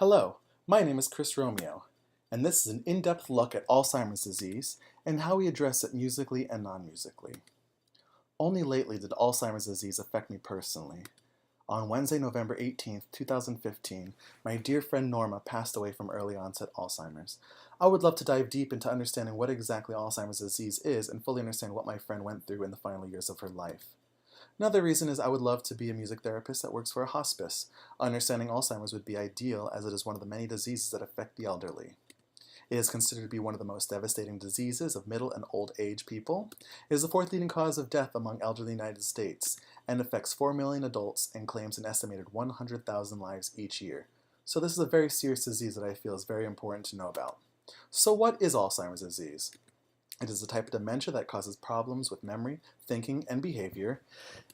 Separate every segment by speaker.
Speaker 1: Hello, my name is Chris Romeo, and this is an in-depth look at Alzheimer's disease and how we address it musically and non-musically. Only lately did Alzheimer's disease affect me personally. On Wednesday, November 18th, 2015, my dear friend Norma passed away from early onset Alzheimer's. I would love to dive deep into understanding what exactly Alzheimer's disease is and fully understand what my friend went through in the final years of her life. Another reason is I would love to be a music therapist that works for a hospice. Understanding Alzheimer's would be ideal as it is one of the many diseases that affect the elderly. It is considered to be one of the most devastating diseases of middle and old age people. It is the fourth leading cause of death among elderly United States and affects 4 million adults and claims an estimated 100,000 lives each year. So this is a very serious disease that I feel is very important to know about. So what is Alzheimer's disease? It is a type of dementia that causes problems with memory, thinking, and behavior.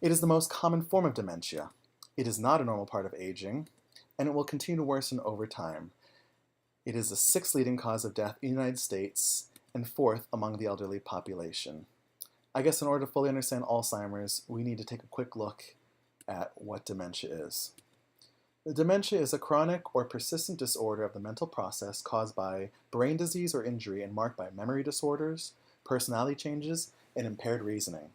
Speaker 1: It is the most common form of dementia. It is not a normal part of aging, and it will continue to worsen over time. It is the sixth leading cause of death in the United States and fourth among the elderly population. I guess in order to fully understand Alzheimer's, we need to take a quick look at what dementia is. Dementia is a chronic or persistent disorder of the mental process caused by brain disease or injury and marked by memory disorders, personality changes, and impaired reasoning.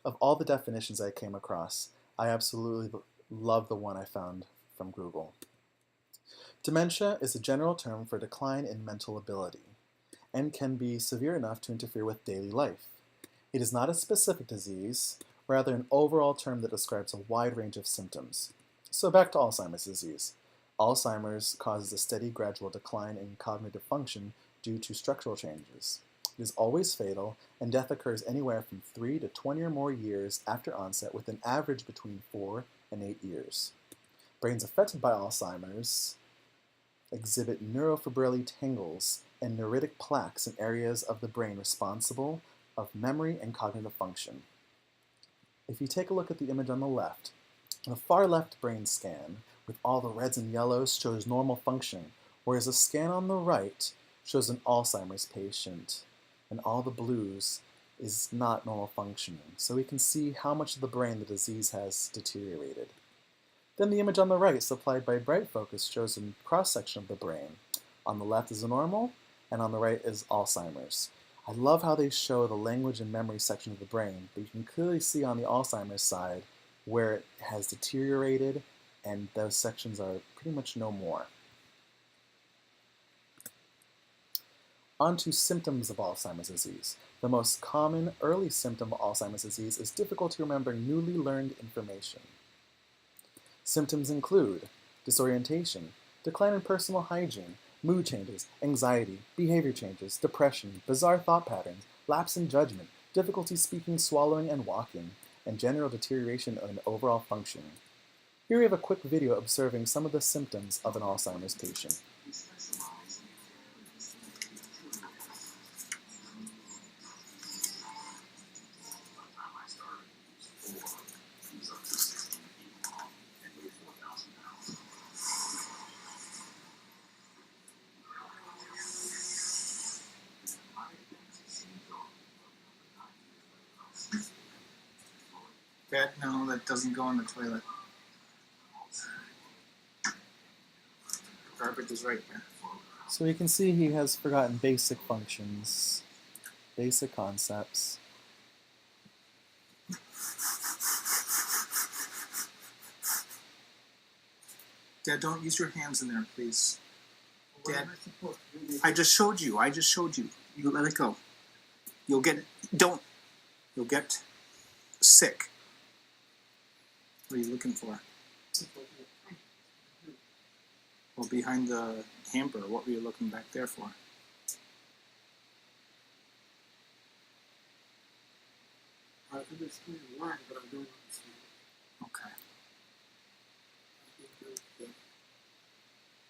Speaker 1: Of all the definitions I came across, I absolutely love the one I found from Google. Dementia is a general term for decline in mental ability and can be severe enough to interfere with daily life. It is not a specific disease, rather an overall term that describes a wide range of symptoms. So back to Alzheimer's disease. Alzheimer's causes a steady, gradual decline in cognitive function due to structural changes. It is always fatal, and death occurs anywhere from 3 to 20 or more years after onset, with an average between 4 and 8 years. Brains affected by Alzheimer's exhibit neurofibrillary tangles and neuritic plaques in areas of the brain responsible of memory and cognitive function. If you take a look at the image on the left, the far left brain scan, with all the reds and yellows, shows normal function, whereas a scan on the right shows an Alzheimer's patient, and all the blues is not normal functioning. So we can see how much of the brain the disease has deteriorated. Then the image on the right, supplied by bright focus, shows a cross-section of the brain. On the left is normal, and on the right is Alzheimer's. I love how they show the language and memory section of the brain, but you can clearly see on the Alzheimer's side where it has deteriorated, and those sections are pretty much no more. On to symptoms of Alzheimer's disease. The most common early symptom of Alzheimer's disease is difficulty remembering newly learned information. Symptoms include disorientation, decline in personal hygiene, mood changes, anxiety, behavior changes, depression, bizarre thought patterns, lapse in judgment, difficulty speaking, swallowing, and walking, and general deterioration in overall functioning. Here we have a quick video observing some of the symptoms of an Alzheimer's patient.
Speaker 2: That, no, that doesn't go in the toilet. Garbage is right here.
Speaker 1: So you can see he has forgotten basic functions, basic concepts.
Speaker 2: Dad, don't use your hands in there, please. Dad, I just showed you. You let it go. You'll get sick. What are you looking for? Well, behind the hamper, what were you looking back there for?
Speaker 3: I understand why, but I don't understand.
Speaker 2: Okay.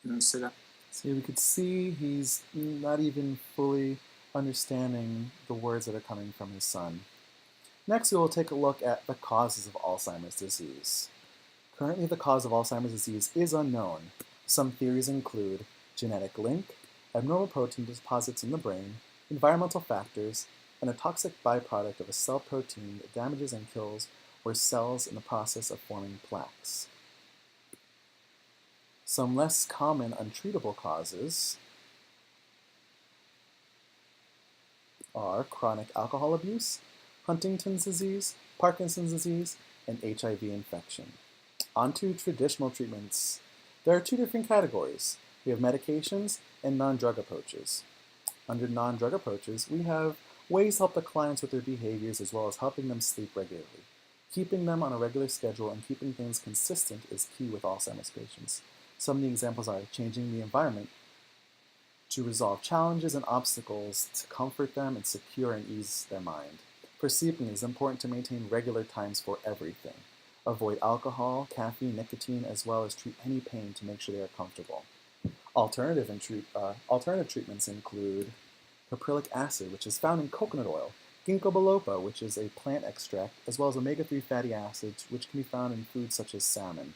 Speaker 2: You want to sit up?
Speaker 1: So we could see he's not even fully understanding the words that are coming from his son. Next, we will take a look at the causes of Alzheimer's disease. Currently, the cause of Alzheimer's disease is unknown. Some theories include genetic link, abnormal protein deposits in the brain, environmental factors, and a toxic byproduct of a cell protein that damages and kills or cells in the process of forming plaques. Some less common untreatable causes are chronic alcohol abuse, Huntington's disease, Parkinson's disease, and HIV infection. On to traditional treatments. There are two different categories. We have medications and non-drug approaches. Under non-drug approaches, we have ways to help the clients with their behaviors as well as helping them sleep regularly. Keeping them on a regular schedule and keeping things consistent is key with Alzheimer's patients. Some of the examples are changing the environment to resolve challenges and obstacles, to comfort them and secure and ease their mind. For sleeping, it is important to maintain regular times for everything. Avoid alcohol, caffeine, nicotine, as well as treat any pain to make sure they are comfortable. Alternative treatments include caprylic acid, which is found in coconut oil, ginkgo biloba, which is a plant extract, as well as omega-3 fatty acids, which can be found in foods such as salmon.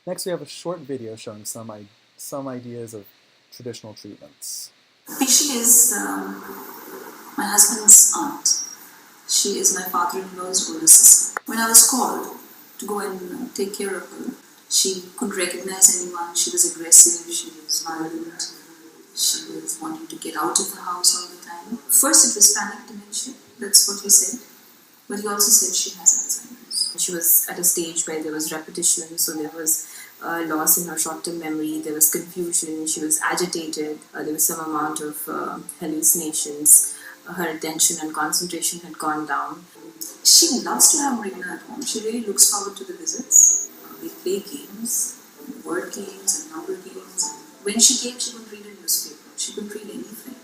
Speaker 1: Next, we have a short video showing some ideas of traditional treatments.
Speaker 4: Pishi is my husband's aunt. She is my father-in-law's older sister. When I was called to go and take care of her, she couldn't recognize anyone. She was aggressive, she was violent, she was wanting to get out of the house all the time. First it was panic dementia, that's what he said. But he also said she has Alzheimer's. She was at a stage where there was repetition, so there was loss in her short-term memory, there was confusion, she was agitated, there was some amount of hallucinations, her attention and concentration had gone down. She loves to have Marina at home. She really looks forward to the visits. We play games, word games and number games. When she came, she couldn't read a newspaper. She couldn't read anything.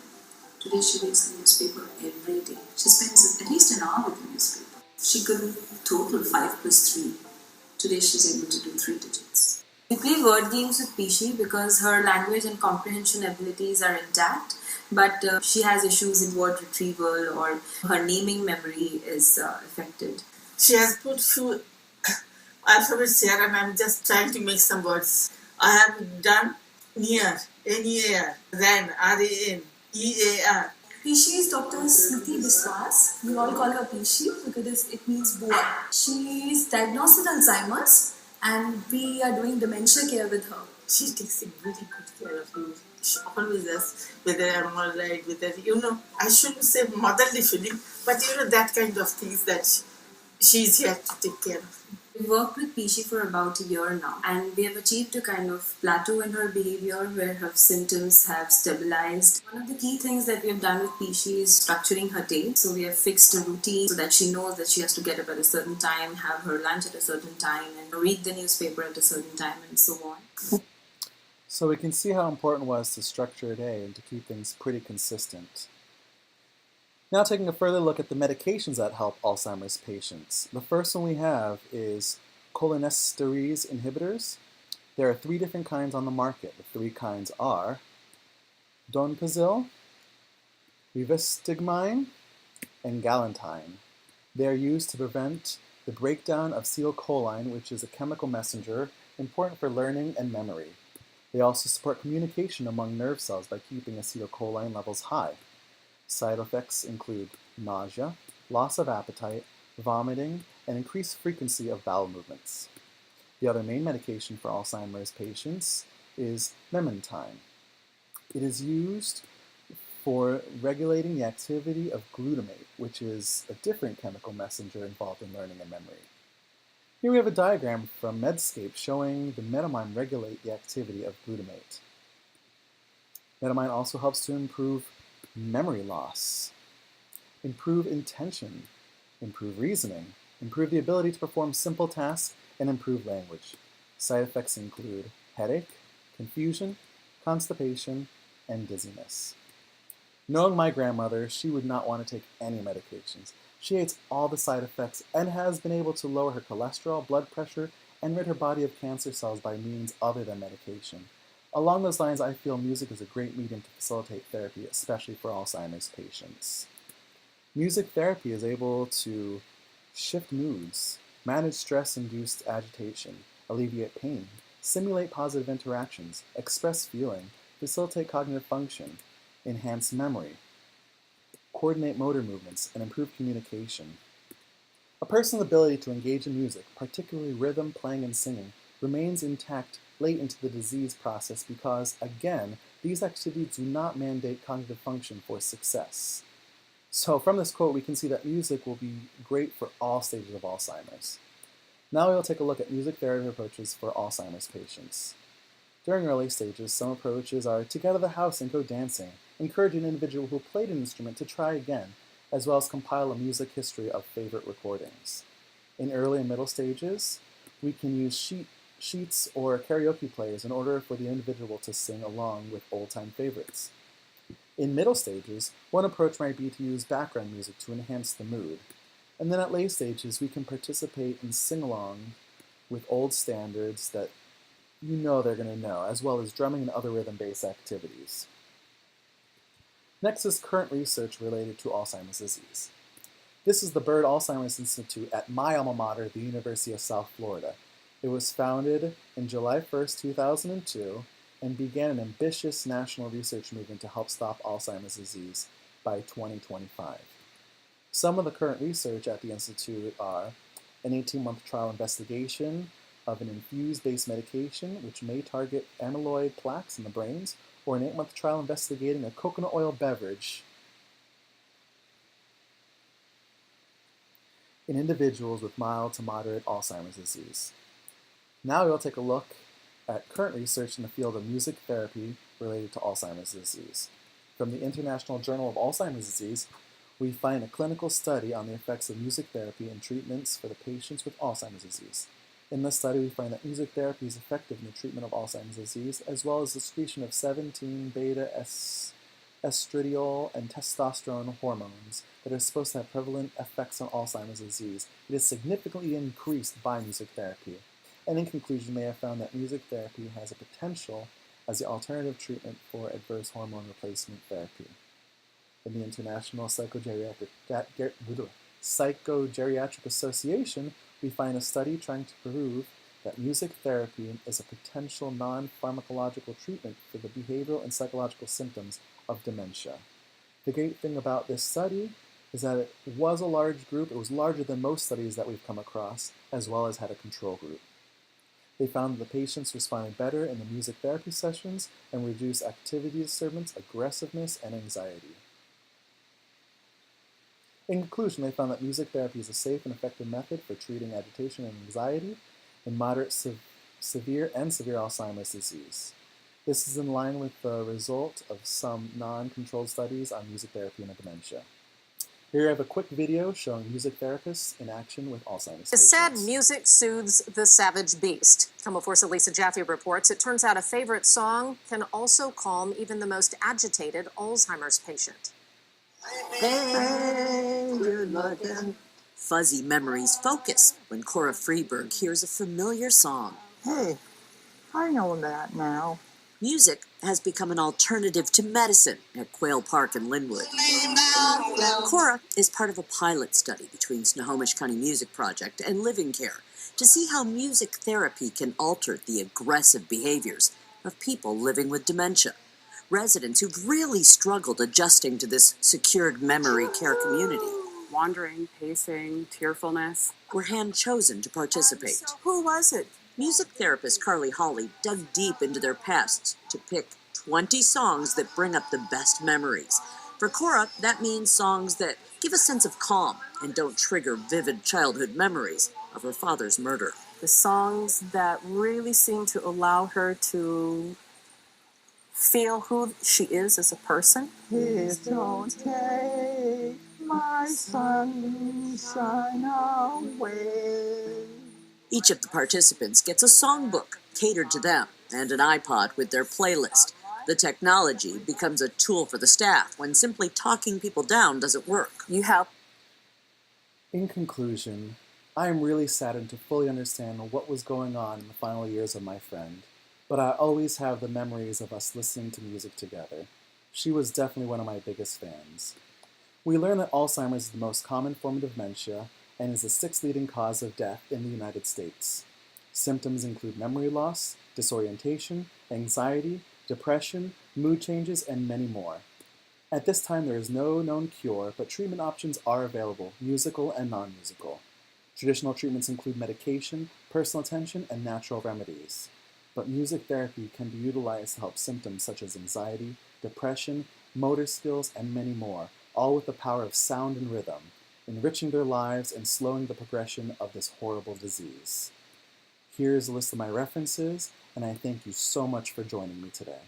Speaker 4: Today she reads the newspaper every day. She spends at least an hour with the newspaper. She could total 5 plus 3. Today she's able to do 3 digits. We play word games with Pishi because her language and comprehension abilities are intact, but she has issues in word retrieval or her naming memory is affected.
Speaker 5: She has put few alphabets here and I'm just trying to make some words. I have done near, N-E-A-R, then, R-A-N, E-A-R.
Speaker 4: Pishi is Dr. Smriti Biswas. We all call her Pishi because it means boy. She is diagnosed with Alzheimer's and we are doing dementia care with her.
Speaker 5: She takes a very good care of you. She always asks whether I'm alright, whether, I shouldn't say motherly feeling, but that kind of things that she's here to take care of.
Speaker 4: We've worked with Pishi for about a year now and we have achieved a kind of plateau in her behavior where her symptoms have stabilized. One of the key things that we have done with Pishi is structuring her day. So we have fixed a routine so that she knows that she has to get up at a certain time, have her lunch at a certain time and read the newspaper at a certain time and so on.
Speaker 1: So we can see how important it was to structure a day and to keep things pretty consistent. Now taking a further look at the medications that help Alzheimer's patients. The first one we have is cholinesterase inhibitors. There are 3 different kinds on the market. The 3 kinds are donepezil, rivastigmine, and galantine. They are used to prevent the breakdown of acetylcholine, which is a chemical messenger important for learning and memory. They also support communication among nerve cells by keeping acetylcholine levels high. Side effects include nausea, loss of appetite, vomiting, and increased frequency of bowel movements. The other main medication for Alzheimer's patients is memantine. It is used for regulating the activity of glutamate, which is a different chemical messenger involved in learning and memory. Here we have a diagram from Medscape showing the metamine regulate the activity of glutamate. Metamine also helps to improve memory loss, improve intention, improve reasoning, improve the ability to perform simple tasks, and improve language. Side effects include headache, confusion, constipation, and dizziness. Knowing my grandmother, she would not want to take any medications. She hates all the side effects and has been able to lower her cholesterol, blood pressure, and rid her body of cancer cells by means other than medication. Along those lines, I feel music is a great medium to facilitate therapy, especially for Alzheimer's patients. Music therapy is able to shift moods, manage stress-induced agitation, alleviate pain, simulate positive interactions, express feeling, facilitate cognitive function, enhance memory, coordinate motor movements, and improve communication. A person's ability to engage in music, particularly rhythm, playing, and singing, remains intact late into the disease process because, again, these activities do not mandate cognitive function for success. So from this quote, we can see that music will be great for all stages of Alzheimer's. Now we'll take a look at music therapy approaches for Alzheimer's patients. During early stages, some approaches are to get out of the house and go dancing, encourage an individual who played an instrument to try again, as well as compile a music history of favorite recordings. In early and middle stages, we can use sheets or karaoke players in order for the individual to sing along with old-time favorites. In middle stages, one approach might be to use background music to enhance the mood. And then at late stages, we can participate and sing along with old standards that you know they're going to know, as well as drumming and other rhythm-based activities. Next is current research related to Alzheimer's disease. This is the Bird Alzheimer's Institute at my alma mater, the University of South Florida. It was founded in July 1st, 2002, and began an ambitious national research movement to help stop Alzheimer's disease by 2025. Some of the current research at the Institute are an 18-month trial investigation of an infused-based medication which may target amyloid plaques in the brains, or an 8-month trial investigating a coconut oil beverage in individuals with mild to moderate Alzheimer's disease. Now we'll take a look at current research in the field of music therapy related to Alzheimer's disease. From the International Journal of Alzheimer's Disease, we find a clinical study on the effects of music therapy and treatments for the patients with Alzheimer's disease. In this study, we find that music therapy is effective in the treatment of Alzheimer's disease, as well as the secretion of 17-beta-estradiol and testosterone hormones that are supposed to have prevalent effects on Alzheimer's disease. It is significantly increased by music therapy. And in conclusion, they have found that music therapy has a potential as the alternative treatment for adverse hormone replacement therapy. In the International Psychogeriatric Association, we find a study trying to prove that music therapy is a potential non-pharmacological treatment for the behavioral and psychological symptoms of dementia. The great thing about this study is that it was a large group. It was larger than most studies that we've come across, as well as had a control group. They found that the patients responded better in the music therapy sessions and reduced activity disturbance, aggressiveness, and anxiety. In conclusion, they found that music therapy is a safe and effective method for treating agitation and anxiety in moderate, severe Alzheimer's disease. This is in line with the result of some non-controlled studies on music therapy and dementia. Here I have a quick video showing music therapists in action with Alzheimer's patients.
Speaker 6: Sad music soothes the savage beast. Come Force Lisa Jaffe reports it turns out a favorite song can also calm even the most agitated Alzheimer's patient.
Speaker 7: Hey, good looking. Fuzzy memories focus when Cora Freeberg hears a familiar song.
Speaker 8: Hey, I know that now.
Speaker 7: Music has become an alternative to medicine at Quail Park in Linwood. Cora is part of a pilot study between Snohomish County Music Project and Living Care to see how music therapy can alter the aggressive behaviors of people living with dementia. Residents who've really struggled adjusting to this secured memory care community.
Speaker 9: Wandering, pacing, tearfulness.
Speaker 7: Were hand-chosen to participate.
Speaker 8: So who was it?
Speaker 7: Music therapist Carly Hawley dug deep into their pasts to pick 20 songs that bring up the best memories. For Cora, that means songs that give a sense of calm and don't trigger vivid childhood memories of her father's murder.
Speaker 9: The songs that really seem to allow her to feel who she is as a person.
Speaker 8: Please don't take my sunshine away.
Speaker 7: Each of the participants gets a songbook catered to them and an iPod with their playlist. The technology becomes a tool for the staff when simply talking people down doesn't work.
Speaker 9: You have.
Speaker 1: In conclusion, I am really saddened to fully understand what was going on in the final years of my friend, but I always have the memories of us listening to music together. She was definitely one of my biggest fans. We learned that Alzheimer's is the most common form of dementia and is the 6th leading cause of death in the United States. Symptoms include memory loss, disorientation, anxiety, depression, mood changes, and many more. At this time, there is no known cure, but treatment options are available, musical and non-musical. Traditional treatments include medication, personal attention, and natural remedies. but music therapy can be utilized to help symptoms such as anxiety, depression, motor skills, and many more, all with the power of sound and rhythm, enriching their lives and slowing the progression of this horrible disease. Here is a list of my references, and I thank you so much for joining me today.